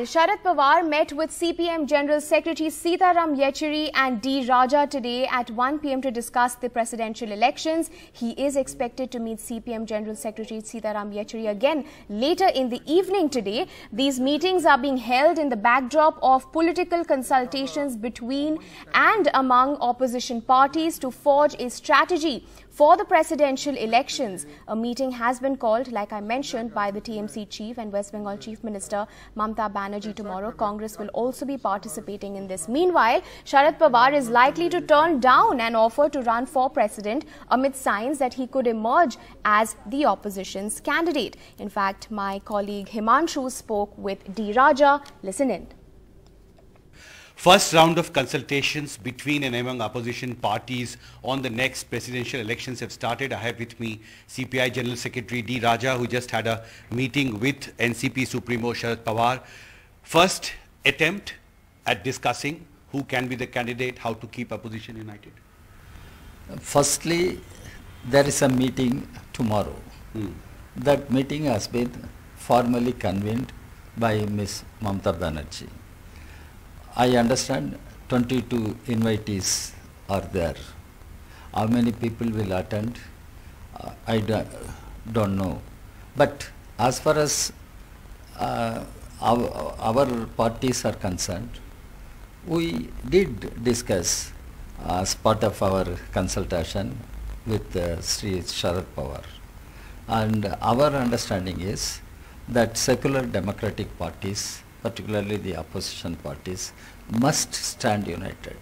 Sharad Pawar met with CPM General Secretary Sitaram Yechury and D. Raja today at 1 p.m. to discuss the presidential elections. He is expected to meet CPM General Secretary Sitaram Yechury again later in the evening today. These meetings are being held in the backdrop of political consultations between and among opposition parties to forge a strategy for the presidential elections. A meeting has been called, like I mentioned, by the TMC chief and West Bengal Chief Minister Mamata Banerjee tomorrow. Congress will also be participating in this. Meanwhile, Sharad Pawar is likely to turn down an offer to run for president amid signs that he could emerge as the opposition's candidate. In fact, my colleague Himanshu spoke with D. Raja. Listen in. First round of consultations between and among opposition parties on the next presidential elections have started. I have with me CPI General Secretary D. Raja, who just had a meeting with NCP Supremo Sharad Pawar. First attempt at discussing who can be the candidate, how to keep opposition united. Firstly, there is a meeting tomorrow. That meeting has been formally convened by Ms. Mamata Banerjee. I understand 22 invitees are there. How many people will attend? I don't know. But as far as our parties are concerned, we did discuss as part of our consultation with Sri Sharad Pawar. And our understanding is that secular democratic parties, particularly the opposition parties, must stand united,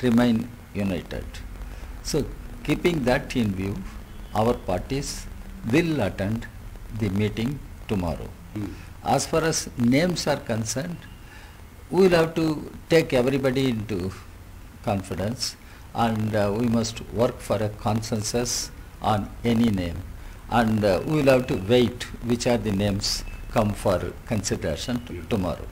remain united. So, keeping that in view, our parties will attend the meeting tomorrow. As far as names are concerned, we will have to take everybody into confidence, and we must work for a consensus on any name, and we will have to wait which are the names come for consideration tomorrow.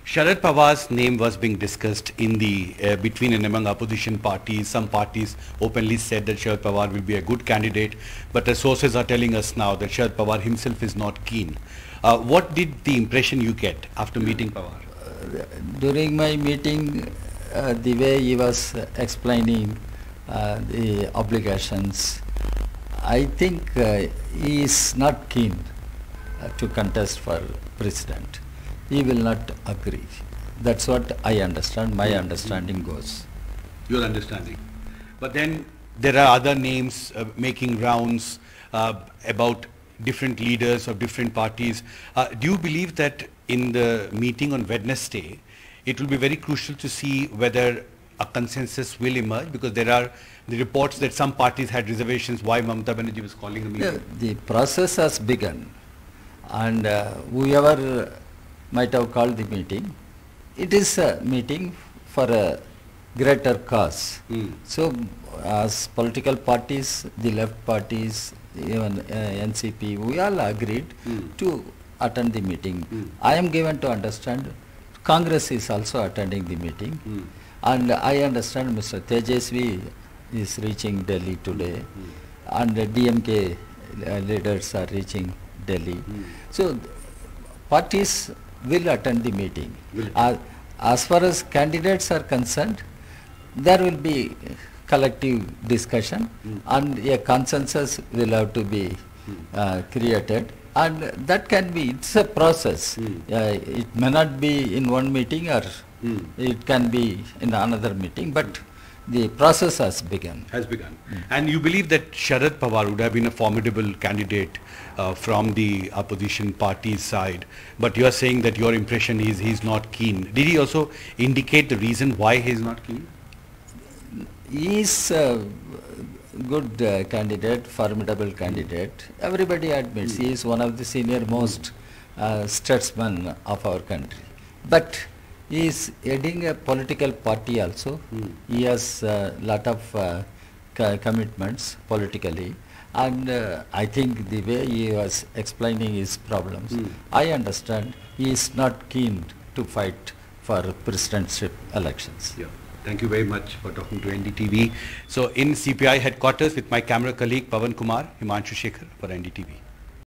Sharad Pawar's name was being discussed in the between and among opposition parties. Some parties openly said that Sharad Pawar will be a good candidate, but the sources are telling us now that Sharad Pawar himself is not keen. What did the impression you get after meeting Pawar? During my meeting, the way he was explaining the obligations, I think he is not keen to contest for president. He will not agree. That's what I understand. My understanding goes. Your understanding. But then there are other names making rounds about different leaders of different parties. Do you believe that in the meeting on Wednesday, it will be very crucial to see whether a consensus will emerge, because there are the reports that some parties had reservations why Mamata Banerjee was calling a meeting? Yeah, the process has begun, and whoever might have called the meeting, it is a meeting for a greater cause. So, as political parties, the left parties, even NCP, we all agreed to attend the meeting. I am given to understand Congress is also attending the meeting, and I understand Mr. Tejasvi is reaching Delhi today, and the DMK leaders are reaching Delhi. So, parties will attend the meeting. As far as candidates are concerned, there will be collective discussion, and a consensus will have to be created, and that can be, it's a process. It may not be in one meeting, or it can be in another meeting, but the process has begun. And you believe that Sharad Pawar would have been a formidable candidate from the opposition party side, but you are saying that your impression is he's not keen. Did he also indicate the reason why he's not keen? He is a good candidate, formidable candidate. Everybody admits he is one of the senior most statesmen of our country. But he is heading a political party also. He has a lot of commitments politically, and I think the way he was explaining his problems, I understand he is not keen to fight for presidentship elections. Yeah. Thank you very much for talking to NDTV. So in CPI headquarters with my camera colleague Pavan Kumar, Himanshu Shekhar for NDTV.